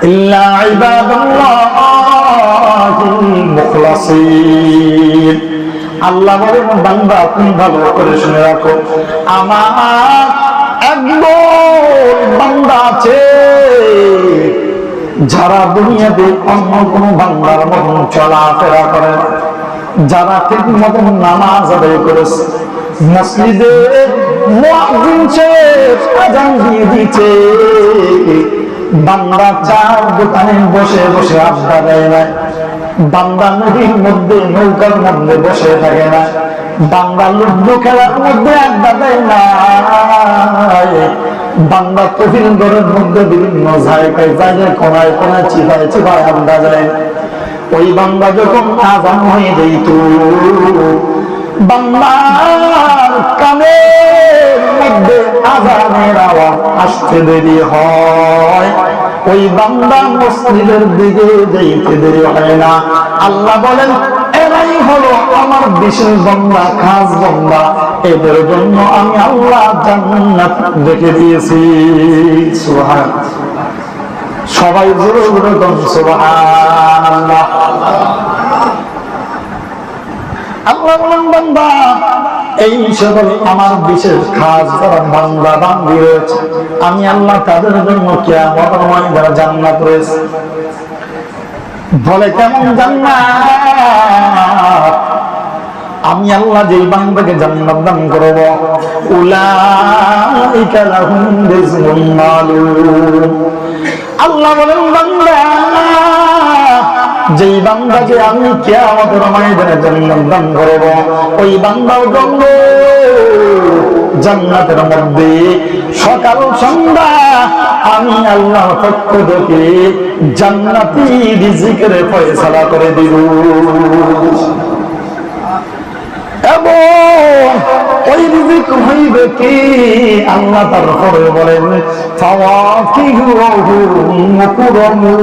ইল্লা ইবাদাল্লাহিল মুখলাসিন। আল্লাহ বলেন বান্দা তুমি ভালো করে শুনে রাখো, আমার একদল বান্দা আছে যারা দুনিয়াতে অন্য কোনো বান্দার মতন চলাফেরা করে, যারা ঠিক মতন নামাজ আদায় করেছে, মসজিদে মুয়াজ্জিন সাহেব আযান দিয়ে দিয়েছে, বান্দা চার দোকানে বসে বসে আড্ডা দেয় না, বান্দা নদীর মধ্যে নৌকার মধ্যে বসে থাকে না, বান্দা লুডু খেলার মধ্যে আড্ডা দেয় না, বান্দা তফিল ঘরের মধ্যে বিভিন্ন জায়গায় জায়গায় কোনায় কোনায় চিপায় চিপায় আড্ডা দেয়। ওই বান্দা যখন আযান হয়ে যেত, বান্দার কানের মধ্যে আযানের আওয়াজ আসতে দেরি হয়, ওই বান্দা মসজিদের দিকে যাইতে দেরি হয় না। আল্লাহ বলেন এরাই হলো আমার বিশেষ বান্দা, খাস বান্দা, এদের জন্য আমি আল্লাহ জান্নাত রেখে দিয়েছি। সুবহানাল্লাহ। সবাই জোরে জোরে বলুন সুবহানাল্লাহ। আল্লাহ বলেন বান্দা এই সকল আমার বিশেষ খাস যারা বান্দা বান্দি রয়েছে, আমি আল্লাহ তাদের জন্য কিয়ামতের ময়দানে জান্নাত রয়েছে। বলে কেমন জান্নাত? আমি আল্লাহ যেই বান্দাকে জান্নাত দান করব, উলাইকা লাহুম রিজকুন মালুম। আল্লাহ বলেন বান্দা যেই বান্দাকে আমি কিয়ামতের ময়দানে জান্নাত দান করব, ওই বান্দার জন্য জান্নাতের মধ্যে সকাল সন্ধ্যা আমি আল্লাহর পক্ষ থেকে জান্নাতি রিজিকের ফয়সালা করে দিব। এবং ওই রিজিক হইবে কি? আল্লাহ তারপরে বলেন ফাওয়াকিহু মুকরামুন।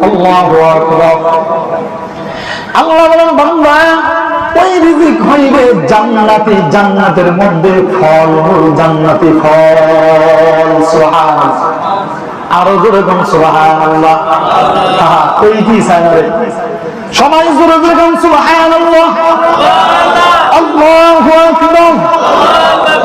আল্লাহু আকবার। আল্লাহ বলেন বান্দা ওই রিজিক হইবে জান্নাতি, জান্নাতের মধ্যে ফল, জান্নাতি ফল। সুবহানাল্লাহ। আরো জোরে বলুন সুবহানাল্লাহ। আহা কই কি সারে সবাই জোরে জোরে বলুন সুবহানাল্লাহ। আল্লাহু আকবার।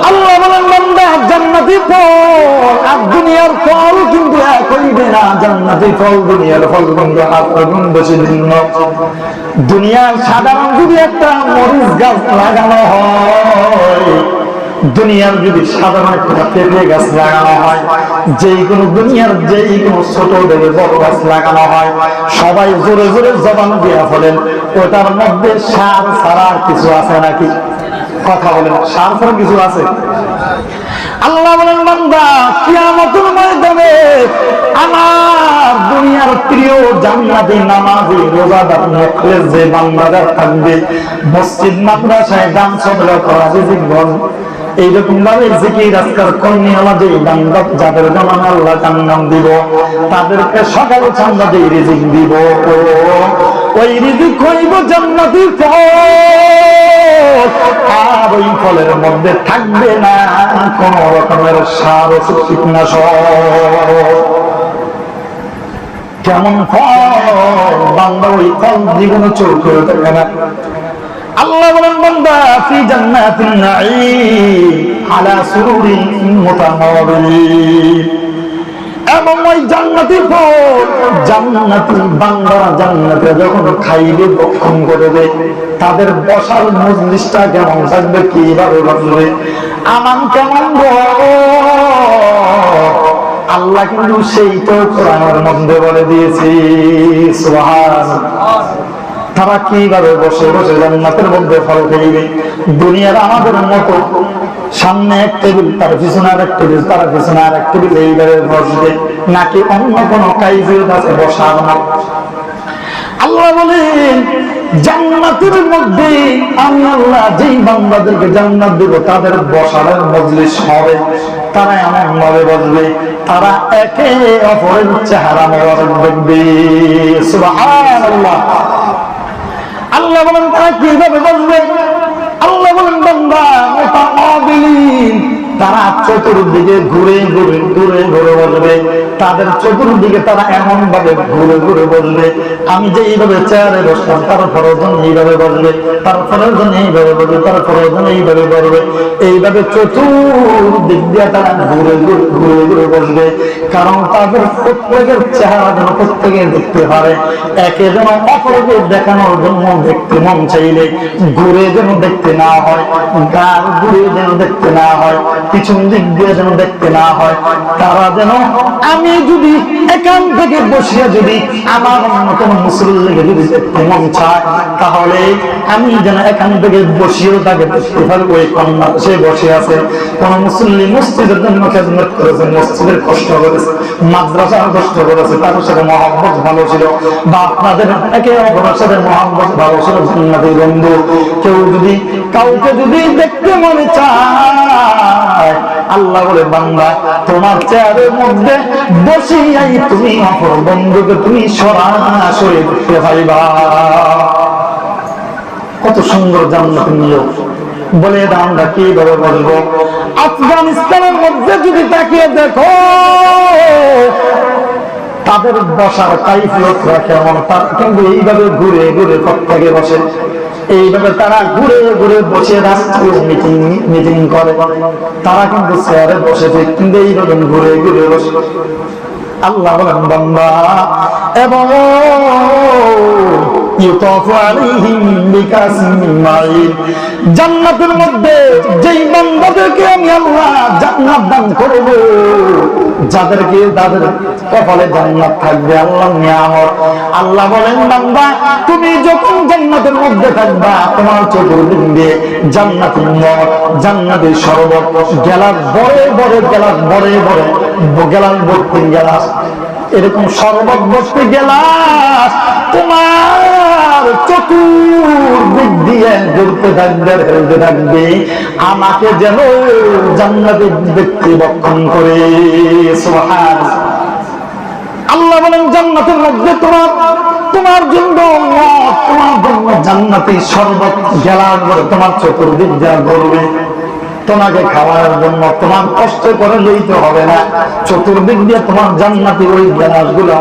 আল্লাহ বলেন বান্দা জান্নাতি ফল আর দুনিয়ার ফল কিন্তু এক হইবে না। জান্নাতি ফল দুনিয়ার ফল কিন্তু হাত গুণ বেশি ভিন্ন। দুনিয়ার সাধারণ যদি একটা মরিচ গাছ লাগানো হয়, দুনিয়ার যদি সাধারণ একটা পেঁপে গাছ লাগানো হয়, যেই কোনো দুনিয়ার যেই কোনো ছোট থেকে বড় গাছ লাগানো হয়, সবাই জোরে জোরে জবান দিয়া বলেন ওটার মধ্যে সার ছাড়া কিছু আছে নাকি? কথা বলেন, সার ছাড়া কিছু আছে? আল্লাহ বলেন বান্দা কিয়ামতের ময়দানে আমার দুনিয়ার প্রিয় জান্নাতি নামাজি রোজাদার মুখলেস যে বান্দারা থাকবে, মসজিদ মাদ্রাসায় দান সদকা করা, রিজিক বল এইরকম ভাবে জিকির আজকার কর্মী আমাদের বান্দা যাদের জন্য আল্লাহ জান্নাত দিব, তাদেরকে সকালে সন্ধ্যা দিয়ে রিজিক দিব। ওই রিজিক হইব জান্নাতি ফল, আর ওই ফলের মধ্যে থাকবে না কোন রকমের সার ওষুধ কীটনাশক। কেমন ফল? বান্দা ওই ফল জীবনে চোখ করে থাকে না। আল্লাহ বলেন বান্দা ফি জান্নাতিন নাঈম আলা সুরুরিন মুতামাওয়াবিলিন। এবং ওই জান্নাতি ফল জান্নাতি বান্দা জান্নাতে যখন খাইবে ভক্ষণ করবে, তাদের বসার মজলিসটা কেমন থাকবে, কিভাবে বসবে, আমান কেমন আল্লাহ কিন্তু সেই তো কোরআনের মধ্যে বলে দিয়েছি। সুবহানাল্লাহ। তারা কিভাবে বসে বসে জান্নাতের মধ্যে ফল খাইবে। দুনিয়ার আমাদের মতো সামনে এক টেবিল, তার পিছনে আর এক টেবিল, তার পিছনে আর এক টেবিল, এইভাবে বসবে নাকি অন্য কোনো কাইফিয়ত আছে বসার না? আল্লাহ বলেন জান্নাতের মধ্যে আমি আল্লাহ যেই বান্দাদেরকে জান্নাত দেব তাদের বসার মজলিস হবে, তারা এমন ভাবে বসবে তারা একে অপরের চেহারা মোবারক দেখবে। সুবহানাল্লাহ। আল্লাহ বলেন তারা কিভাবে বসবে? আল্লাহ বলেন বান্দা মুতাকাবিলিন, তারা চতুর্দিকে ঘুরে ঘুরে ঘুরে ঘুরে বসবে। তাদের চতুর্দিকে তারা এমন ভাবে ঘুরে ঘুরে বসবে, আমি যে এইভাবে চেয়ারে বসলাম তার ফরজন এইভাবে বসবে, তার ফরজন এইভাবে বসবে, তার ফরজন এইভাবে বসবে। এইভাবে চতুর্দিক দিয়ে তারা ঘুরে ঘুরে ঘুরে ঘুরে বসবে। কারণ তাদের প্রত্যেকের চেহারা যেন প্রত্যেকে দেখতে পারে, একে যেন অপরকে দেখানোর জন্য দেখতে মন চাইলে ঘুরে যেন দেখতে না হয়, গার ঘুরে যেন দেখতে না হয়, পিছন দিক দিয়ে যেন দেখতে না হয়। তারা যেন, আমি যদি এখান থেকে বসিয়া যদি আমার অন্য কোনো মুসল্লিকে যদি দেখতে মন চায়, তাহলে আমি যেন এখান থেকে বসিয়েও তাকে দেখতে পারি ওই কন্যা সে বসে আছে। কোন মুসল্লি মসজিদের জন্য খেদমত করেছে, মসজিদের কষ্ট করেছে, মাদ্রাসার কষ্ট করেছে, তার সাথে মহব্বত ভালো ছিল, বা আপনাদের একে অপরের সাথে মহব্বত ভালো ছিল, জান্নাতি বন্ধু। কেউ যদি কাউকে যদি দেখতে মনে চায়, আল্লাহ বলে বান্দা তোমার চেয়ারের মধ্যে বসিয়াই তুমি অপর বন্ধুকে তুমি সরাসরি দেখতে পাইবা। কত সুন্দর জান্নাতের নিয়ম। বলে এটা আমরা কিভাবে বলবো? আফগানিস্তানের মধ্যে যদি তাকিয়ে দেখো তাদের বসার কাইফিয়তরা কেমন, তারা কিন্তু এইভাবে ঘুরে ঘুরে প্রত্যেকে বসে, এইভাবে তারা ঘুরে ঘুরে বসে রাষ্ট্রীয় মিটিং করে। তারা কিন্তু চেয়ারে বসেছে, কিন্তু এইভাবে ঘুরে ঘুরে বসে। আল্লাহ বলেন বান্দা এবং জান্নাতের মধ্যে যেই বান্দাদেরকে আমি আল্লাহ জান্নাত দান করব, যাদেরকে তাদের কপালে জান্নাত থাকবে, আল্লাহ নিয়ামত। আল্লাহ বলেন বান্দা তুমি যখন জান্নাতের মধ্যে থাকবা, তোমার চতুর্দিক দিয়ে জান্নাতের মত, জান্নাতের শরবত, গেলাস বড়ে বড়ে গেলাস, বড়ে বড়ে গেলাস ভর্তি গেলাস, এরকম শরবত ভর্তি গেলাস তোমার চতুর্দিক দিয়ে ঘুরতে থাকবে, ফেলতে থাকবে, আমাকে যেন জান্নাতের ব্যক্তি বক্ষণ করে। সুবহানাল্লাহ। আল্লাহ বলেন জান্নাতের মধ্যে তোমার জন্য তোমার জন্য জান্নাতি শরবত গেলাস ভরে তোমার চতুর্দিক যা ঘুরবে, তোমাকে খাওয়ার জন্য তোমার কষ্ট করে লইতে হবে না। চতুর্দিক দিয়ে তোমার জান্নাতি ওই গেলাস গুলা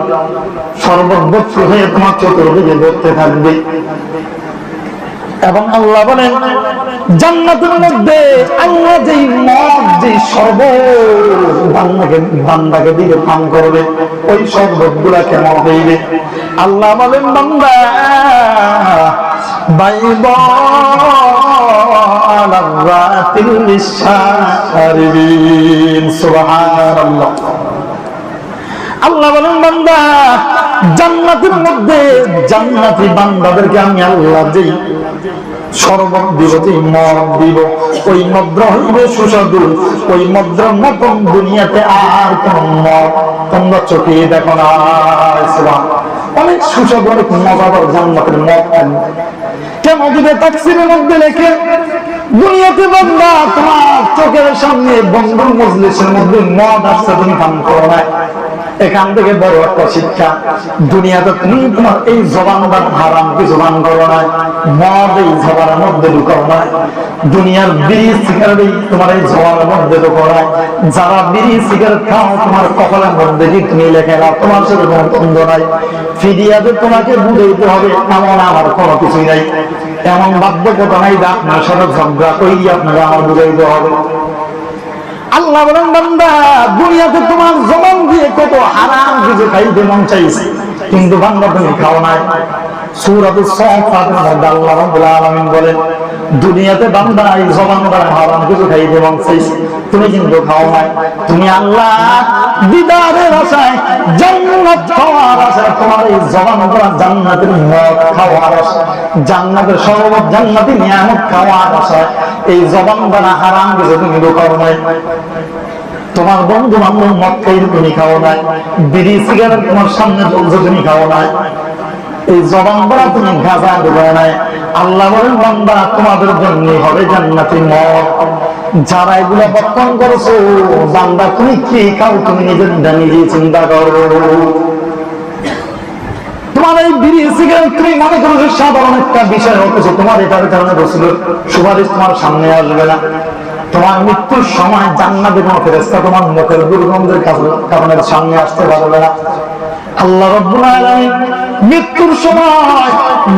সর্বভূত হয়ে তোমার চতুর্দিকে ঘুরতে থাকবে। এবং আল্লাহ বলেন জান্নাতের মধ্যে আল্লাহ যেই মদ, যেই শরবত বান্দাকে দিকে পান করবে, ওই শরবত গুলা কেমন হইবে? আল্লাহ বলেন বান্দা বাইব সুবহানাল্লাহ। আল্লাহ বলেন বান্দা জান্নাতের মধ্যে জান্নাতি বান্দাদেরকে আমি আল্লাহ যেই শরবত দিব, যেই মদ দিব, ওই মদ হইবে সুস্বাদু। ওই মদের মতন দুনিয়াতে আর কোন মদ তোমরা চোখে দেখো না। অনেক সুস্বাদু, অনেক মজাদার জান্নাতের মদ কেন দিবে? তাফসীরের মধ্যে লেখে দুনিয়াতে বান্দা তোমার চোখের সামনে বন্ধুর মজলিসের মধ্যে মদ আসছে, তুমি পান করো না। এখান থেকে বড় একটা শিক্ষা, দুনিয়াতে তুমি তোমার এই জবানদার হারাম কিছু পান করো না, মদ এই জবানের মধ্যে ঢুকাও না, দুনিয়ার বিড়ি সিগারেট তোমার এই জবানের মধ্যে ঢুকাও না। যারা বিড়ি সিগারেট খাও তোমার কপালের মধ্যে কি তুমি লেখে না, তোমার সাথে কোনো বন্ধ নাই। ফিরিয়াতে তোমাকে বুঝাইতে হবে এমন আমার কোনো কিছুই নাই, এমন বাধ্যকতা নাই যে আপনার সাথে ঝগড়া করি আপনাকে আমার বুঝাইতে হবে। আল্লাহ বলেন বান্দা দুনিয়াতে তোমার জবান দিয়ে কত হারাম কিছু খাইতে মন চাইছে, কিন্তু বান্দা তুমি খাও নাই। সূরাতুস সাফফাতের মধ্যে আল্লাহ রাব্বুল আলামিন বলেন দুনিয়াতে বান্দা এই জবান দ্বারা হারাম কিছু খাইতে মন চাইছে, তুমি কিন্তু খাও নাই। তুমি আল্লাহ দিদারের আশায়, জান্নাত খাওয়ার আশায়, তোমার এই জবান দ্বারা জান্নাতের মদ খাওয়ার আশায়, জান্নাতের শরবত, জান্নাতি নিয়ামত খাওয়ার আশায় এই জবান দ্বারা হারাম কিছু তুমি খাও নাই। তোমার বন্ধু বান্ধব মদ খাইতে তুমি খাও নাই, বিড়ি সিগারেট তোমার সামনে চলছে তুমি খাও নাই, এই জবান দ্বারা তুমি গাঁজা ঢুকায় নাই। আল্লাহ বলেন বান্দা তোমাদের জন্য হবে জান্নাতি মদ। যারা এগুলা বক্ষণ করছো বান্দা তুমি কি খাও তুমি নিজেই চিন্তা করো। তোমার এই বিড়ি সিগারেট তুমি মনে করছো সাধারণ একটা বিষয়, অথচ তোমার এটার কারণে রাসূলের সুপারিশ তোমার সামনে আসবে না। তোমার মৃত্যুর সময় জান্নাতে কোনো ফেরেশতা তোমার মুখের দুর্গন্ধের কারণে সামনে আসতে পারবে না। আল্লাহ রাব্বুল আলামিন মৃত্যুর সময়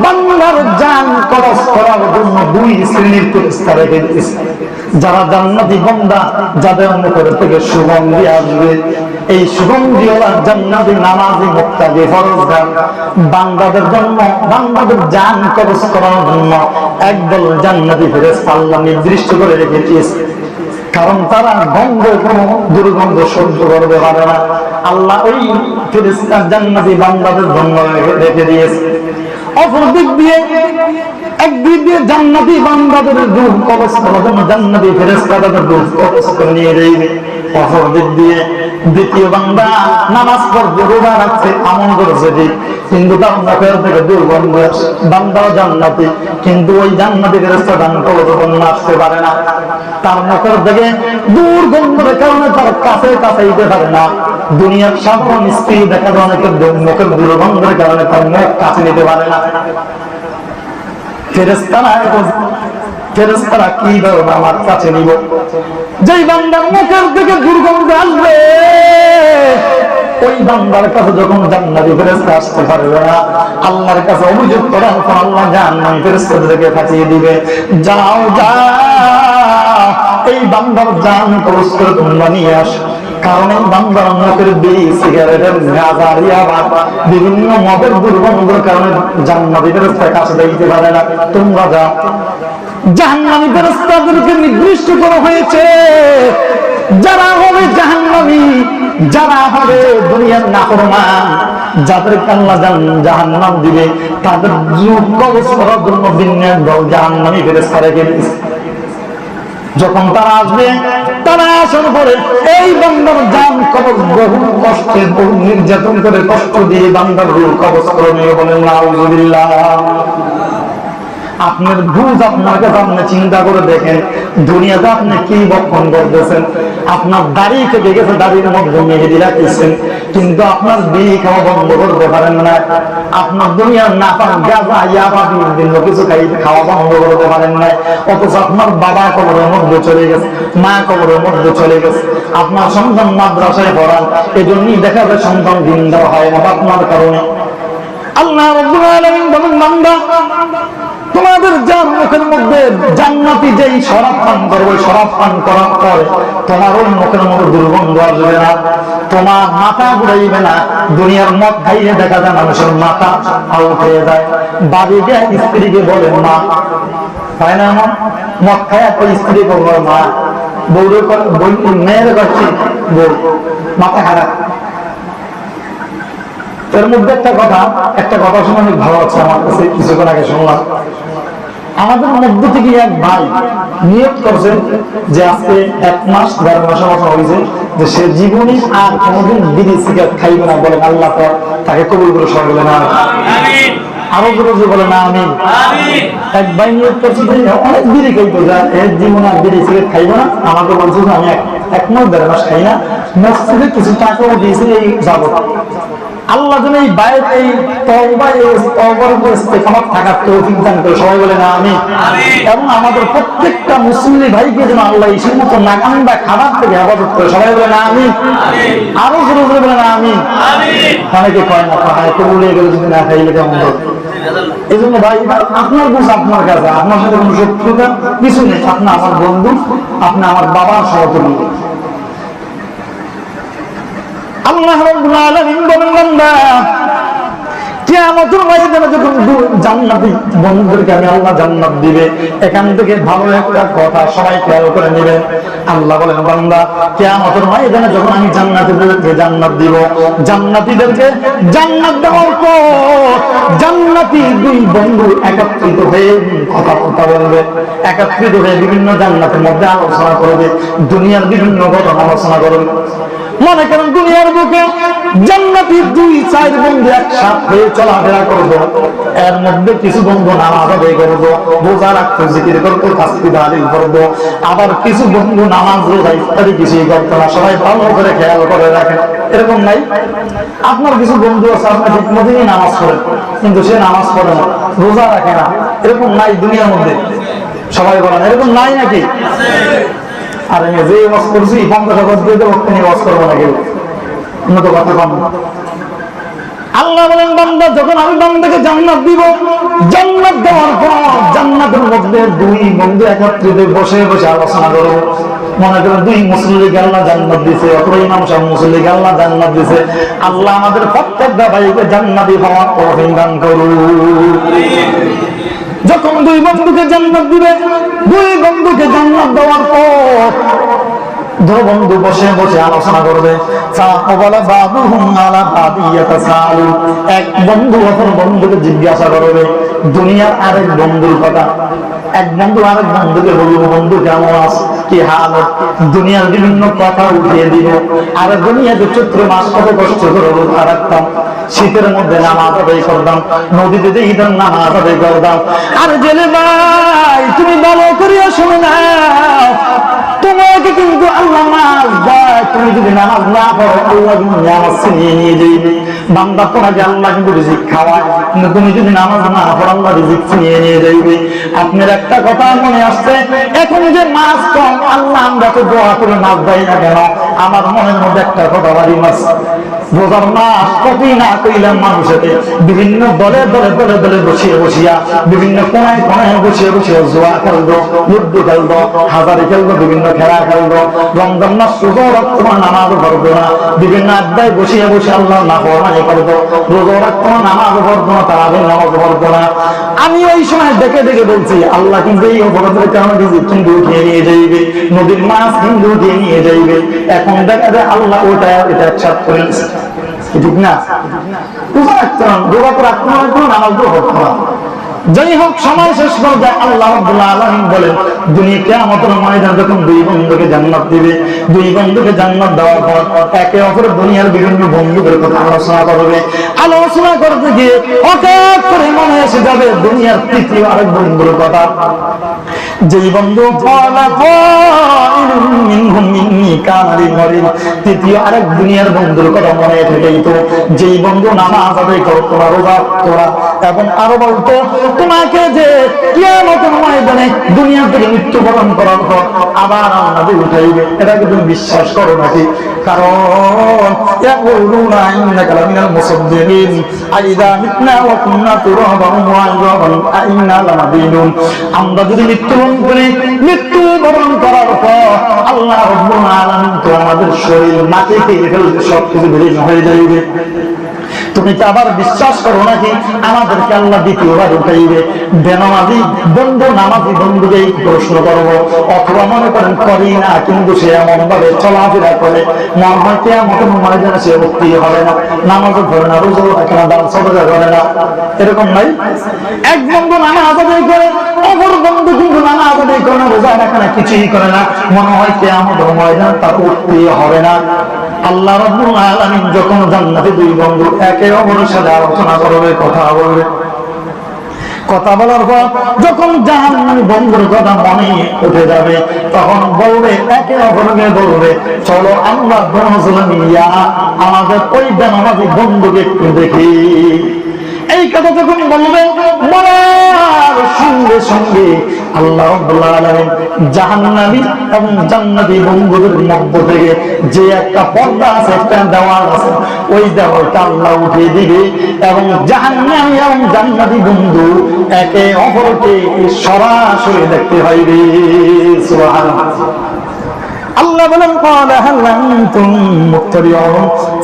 বান্দার জান কবজ করার জন্য দুই শ্রেণীর ফেরেশতা রেখে দিয়েছে। যারা জান্নাতি বান্দা, যাদের মুখের থেকে সুগন্ধি আসবে, এই সুগন্ধিওয়ালা জান্নাতি নামাজি মুত্তাকি ফরজগার বান্দাদের জন্য, বান্দাদের জান কবজ করার জন্য একদল জান্নাতি ফেরেশতা আল্লাহ নির্দিষ্ট করে রেখে দিয়েছে। কারণ তারা গন্ধ, কোন দুর্গন্ধ সহ্য করতে পারে না। আল্লাহ ওই ফেরেশতা জান্নাতি বান্দাদের জন্য রেখে দিয়েছে। অপর দিক দিয়ে, একদিক দিয়ে জান্নাতি বান্দাদের রূহ কবজ করার জন্য জান্নাতি ফেরেশতা তাদের রূহ কবজ করে নিয়ে যাবে। অপর দিক দিয়ে দ্বিতীয় বান্দা নামাজ পড়ছে, রোজা রাখছে, আমল করেছে ঠিক, কিন্তু তার মুখের থেকে দুর্গন্ধ আসে। বান্দাও জান্নাতি, কিন্তু ওই জান্নাতি ফেরেশতা দান কবজ আসতে পারে না। তার মুখের থেকে দুর্গন্ধের কারণে তার কাছে যেতে পারে না। দুনিয়ার সাধারণ স্ত্রী দেখা যায় অনেকের মুখের দুর্গন্ধের কারণে তার মুখ কাছে নিতে পারে না। ফেরেশতারা কি ধরবে আমার কাছে নিব? যেই বান্দার মুখের থেকে দুর্গন্ধ আসবে, ওই বান্দার কাছে যখন জান্নাতি ফেরেশতা আসতে পারবে না, আল্লাহর কাছে অভিযোগ করার পর আল্লাহ জান্নাতি ফেরেশতাদেরকে পাঠিয়ে দিবে, যাও যাও এই বান্দার জান কবজ করে তোমরা নিয়ে আসো। কারণ এই বান্দার মুখের বিড়ি, সিগারেটের গাঁজা, ইয়াবা, বিভিন্ন মদের দুর্গন্ধের কারণে জান্নাতি ফেরেশতার কাছে যাইতে পারে না। তোমরা যাও। জাহান্নামী ফেরেশতাদেরকে নির্দিষ্ট করা হয়েছে, যারা হবে জাহান্নামী, যারা হবে দুনিয়ার নাফরমান, যাদেরকে আল্লাহ জাহান্নাম দিবে, তাদের রূহ কবজ করার জন্য বিন্যাস দল জাহান্নামী ফেরেশতা রেখে দিয়েছে। যখন তারা আসবে, তারা আসার পরে এই বান্দার জান কবজ বহু কষ্টে, বহু নির্যাতন করে কষ্ট দিয়ে বান্দার রূহ কবজ করে নিয়ে বলেন নাউযুবিল্লাহ। আপনার বুঝ আপনার কাছে আপনি চিন্তা করে দেখেন, দুনিয়াতে আপনি কি বক্ষণ করতেছেন। আপনার দাড়ি কেটে গেছে, দাড়ির মধ্যে মেহেদি রাখতেছেন, কিন্তু আপনার বিড়ি খাওয়া বন্ধ করতে পারেন না। আপনার দুনিয়ার নাপাক গাঁজা, ইয়াবা, বিভিন্ন কিছু খাওয়া বন্ধ করতে পারেন না। অথচ আপনার বাবা কবরের মধ্যে চলে গেছে, মা কবরের মধ্যে চলে গেছে। আপনার সন্তান মাদ্রাসায় পড়ান, এজন্যই দেখা যায় সন্তান দিন দেওয়া হয় না আপনার কারণে। আল্লাহ রাব্বুল আলামিন বলেন, বান্দা তোমাদের যার মুখের মধ্যে জান্নাতি যেই শরাব পান করবে, শরাব পান করার পর তোমার ওই মুখের মধ্যে দুর্গন্ধ আসবে না, তোমার মাথা ঘুরাইবে না। দুনিয়ার মদ খাইয়ে দেখা যায় মানুষের মাথা আউট হয়ে যায়। বাড়ি গিয়ে স্ত্রীকে বলে মা, তাই না? মদ খায় একটা স্ত্রী করবো মা, বউরে মেয়ের কাছে বউ, মাথা খারাপ। এর মধ্যে একটা কথা শুনে অনেক ভালো আছে আমার কাছে, কিছুক্ষণ আগে শুনলাম। আমাদের মধ্য থেকে এক ভাই নিয়োগ করছেন যে আজকে 1 মাস 1.5 মাসের মতো হয়েছে যে সে জীবনে আর কোনোদিন বিড়ি সিগারেট খাইবে না। বলেন আল্লাহ তাকে কবুল করে সবাই বলে না আমিন। আরো জোরে বলে না আমিন। এক ভাই নিয়োগ করছে যে অনেক বিড়ি খাইতো, যা এর জীবনে আর বিড়ি সিগারেট খাইবো না। আমাকে বলছে যে আমি 1 মাস 1.5 মাস খাই না, মসজিদে কিছু টাকাও দিয়েছে এই যাবো। আল্লাহ যেন এই বাইরে এই তওবার থাকার তৌফিক দান করে সবাই বলে না আমিন। এবং আমাদের প্রত্যেকটা মুসলিম ভাইকে যেন আল্লাহ এই সমস্ত নাকান্দা খাবার থেকে হেফাজত করে সবাই বলে না আমিন। আরো জোরে জোরে বলে না আমিন। অনেকে কয় না পাহাড় কবুলে গেলে যদি না খাইলে কেমন হবে। এই জন্য ভাই আপনার বুঝ আপনার কাছে, আপনার সাথে কোনো শত্রুতা কিছু নেই। আপনি আমার বন্ধু, আপনি আমার বাবার সহযোগী। আল্লাহ রাব্বুল আলামিন বলেন, বান্দা কিয়ামতের ময়দানে যখন জান্নাতি বন্ধুদেরকে আমি আল্লাহ জান্নাত দিবে, এখান থেকে ভালো একটা কথা সবাই খেয়াল করে নেবেন। আল্লাহ বলেন, বান্দা কিয়ামতের ময়দানে যখন আমি জান্নাতীদেরকে জান্নাত দিব, জান্নাতীদেরকে জান্নাত দেওয়ার পর জান্নাতি দুই বন্ধু একত্রিত হয়ে কথা বলবে, একত্রিত হয়ে বিভিন্ন জান্নাতের মধ্যে আলোচনা করবে, দুনিয়ার বিভিন্ন ঘটনা আলোচনা করবে। মনে করেন দুনিয়ার বুকে জান্নাতি 2-4 বন্ধু একসাথে চলাফেরা করবো, এর মধ্যে কিছু বন্ধু নামাজ আদায় করবো, রোজা রাখতো, জিকির করতো, তাসবিহ তাহলিল করবো, আবার কিছু বন্ধু নামাজ রোজা ইত্যাদি কিছুই করতো না। সবাই ভালো করে খেয়াল করে রাখেন, এরকম নাই? আপনার কিছু বন্ধু আছে আপনি ঠিক মতনই নামাজ পড়েন, কিন্তু সে নামাজ পড়ে না, রোজা রাখে না, এরকম নাই দুনিয়ার মধ্যে? সবাই বলেন এরকম নাই নাকি? আর যে ওয়াজ করছি 50,000 দিয়ে দেবো, তিনি ওয়াজ করবো না কেউ, উন্নত কথা কম। আল্লাহ বলেন বান্দা যখন আমি বান্দাকে জান্নাত দিব, জান্নাত দেওয়ার পর জান্নাতের মধ্যে দুই বন্ধু একত্রিত বসে বসে আলোচনা করবো। মনে করেন দুই মুসল্লিকে আল্লাহ জান্নাত দিছে, অথবা ইমাম সাহেব মুসল্লিকে আল্লাহ জান্নাত দিছে। আল্লাহ আমাদের প্রত্যেকটা ভাইকে জান্নাতি হওয়ার তৌফিক দান করুন। যখন দুই বন্ধুকে জান্নাত দিবে, দুই বন্ধুকে জান্নাত দেওয়ার পর দুই বন্ধু বসে বসে আলোচনা করবে। এক বন্ধু অপর বন্ধুকে জিজ্ঞাসা করবে দুনিয়ার আরেক বন্ধুর কথা। এক বন্ধু আরেক বন্ধুকে বলবো, বন্ধু কেমন আছো, কি হালত, দুনিয়ার বিভিন্ন কথা উঠিয়ে দিব। আর দুনিয়াতে চৈত্র মাস কত কষ্ট করে রোজা রাখতাম, শীতের মধ্যে নামাজ আদায় করতাম, নদীতে যে ঈদের নামাজ আদায় করতাম। আর জেলে ভাই তুমি ভালো করিয়া শুনে না, তোমাকে কিন্তু আল্লাহ মাছ দেয়। তুমি যদি নামাজ না পড়ো, আল্লাহ কিন্তু নামাজ ছিনিয়ে নিয়ে যাইবে। বান্দা তোমাকে আল্লাহ কিন্তু রিজিক খাওয়ায়, কিন্তু তুমি যদি নামাজ না পড়ো, আল্লাহ রিজিক ছিনিয়ে নিয়ে যাইবে। আপনার একটা কথা মনে আসছে, এখন যে মাছ কম, আল্লাহ আমরা তো দোয়া করে মাছ দেয় না কেন? আমার মনের মধ্যে একটা কথা বাড়ি, মাছ রোজার মাস কতই না কইলাম মানুষের বিভিন্ন দলে দলে দলে দলে বসিয়ে বসিয়া, বিভিন্ন কোনায় কোনায় বসিয়ে বসিয়ে জোয়া খেলতো, লুড্ডু খেলতো, হাজারি খেলতো, বিভিন্ন খেলা খেলতো। রমজান মাস রোজা রাখতো না, নামাজ পড়তো না, বিভিন্ন আড্ডায় বসিয়ে বসে আল্লাহ নাফরমানি করতো। রোজা রাখতো না, নামাজ পড়তো না, তারাবির নামাজ পড়তো না। আমি ওই সময় দেখে দেখে বলছি, আল্লাহ কিন্তু এই অপরাধের কারণে কিন্তু উঠিয়ে নিয়ে যাইবে, নদীর মাছ কিন্তু উঠিয়ে নিয়ে যাইবে। এখন দেখা যায় আল্লাহ ওটা এটা একসাথ করে নিচ্ছে, ঠিক না? রোজা রাখতে না, রোজা তো রাখতে না, নামাজ তো পড়তো না। যাই হোক, সময় শেষ করে যায়। আল্লাহ রাব্বুল আলামিন বলেন দুনিয়া কিয়ামতের ময়দানে যখন দুই বন্ধুকে জান্নাত দিবে, দুই বন্ধুকে জান্নাত দেওয়ার পর একে অপরের দুনিয়ার বিভিন্ন বন্ধুদের কথা আলোচনা করবে। আলোচনা করতে গিয়ে হঠাৎ করে মনে এসে যাবে দুনিয়ার তৃতীয় আরেক বন্ধুর কথা। যেই বন্ধু তৃতীয় আরেক দুনিয়ার বন্ধুর কথা মনে থেকেই তো, যেই বন্ধু নামাজ আদায় করতো না, রোজা করা, এবং আরো বলতো তোমাকে যে কিয়ামতের ময়দানে দুনিয়া থেকে মৃত্যুবরণ করার পর আবার আল্লাহ উঠাইবে, এটাকে তুমি বিশ্বাস করো নাকি? কারণ ইয়াকুলুনা ইন্নাকা লামিনাল মুসাদ্দিকিন আইযা মিতনা ওয়া কুননা তুরাবান ওয়া ইযাবান আইন্না লামাদিনুন। আমরা যদি মৃত্যুবরণ করার পর আল্লাহ রাব্বুল আলামিন তো আমাদের শরীর মাটি থেকে ফেলবে, সবকিছু বিলীন হয়ে যাইবে। তুমি কি আবার বিশ্বাস করো নাকি আমাদেরকে আল্লাহ দ্বিতীয়বার উঠাইবে? বেনামাজি বন্ধু নামাজি বন্ধুকে প্রশ্ন করবো, অথবা মনে করেন করি না, কিন্তু সে এমন ভাবে চলাফেরা করে মনে হয় কিয়ামতের ময়দানে সে মুক্তি হবে না, নামাজও ধরে না, রোজাও রাখে না, দান সদকা করে না, এরকম নাই? এক বন্ধু নামাজ আদায় করে, অপর বন্ধু কিন্তু নামাজ আদায় করে না, রোজা রাখে না, কিছুই করে না, মনে হয় কিয়ামতের ময়দানে তার মুক্তি হবে না। আল্লাহ রাব্বুল আলামিন যখন জান্নাতে দুই বন্ধু একে অপরের সাথে আলোচনা করবে, কথা বলবে, কথা বলার পর যখন জাহান্নামী বন্ধুর কথা মনে উঠে যাবে, তখন বলবে, একে অপরকে বলবে, চলো আমরা দুজন মিলিয়া আমাদের ওই বেনামাজি বন্ধুকে একটু দেখি। এই কথা যখন বলবে, বলার সঙ্গে সঙ্গে আল্লাহ রাব্বুল আলামিন জাহান্নামী এবং জান্নাতি বন্ধুদের মধ্য থেকে যে একটা পর্দা আছে, একটা দেওয়াল আছে, ওই দেওয়ালটা আল্লাহ উঠিয়ে দিবে এবং জাহান্নামী এবং জান্নাতি বন্ধু একে অপরকে সরাসরি দেখতে পাইবে। সুবহানাল্লাহ। আল্লাহ বলেন ক্বালা হাল আনতুম মুত্তাবিউন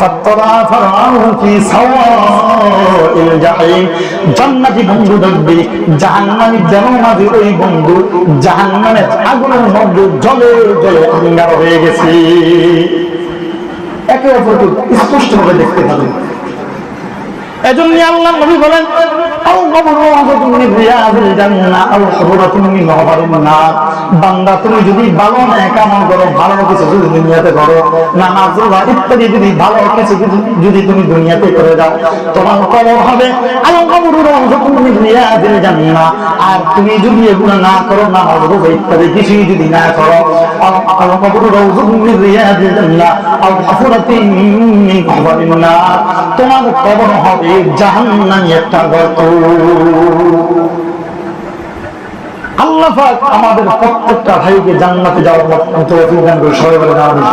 ফাত্তারা ফারাহু ফি সাওয়াইল জাহিম। জান্নাতি বন্ধু দেখবে জাহান্নামী জান্নাতি ওই বন্ধু জাহান্নামের আগুনের মধ্যে জ্বলে জ্বলে অঙ্গার হয়ে গেছে, একে অপরকে স্পষ্টভাবে দেখতে পাবে। এজন্য আল্লাহ নবী বলেন বান্দা তুমি যদি ভালো নেক আমল করো, ভালো কিছু যদি দুনিয়াতে করো, নামাজ রোজা ইত্যাদি যদি ভালো কিছু যদি তুমি দুনিয়াতে করে দাও, তোমার কবর হবে আর তুমি যদি এগুলো না করো, নামাজ রোজা ইত্যাদি কিছুই যদি না করো, তোমার কবর হবে জাহান্নামী একটা গর্ত। আল্লাহ পাক আমাদের প্রত্যেকটা ভাইকে জান্নাতে যাওয়ার মতো তৌফিক দান করে, সবাই বলে আমিন।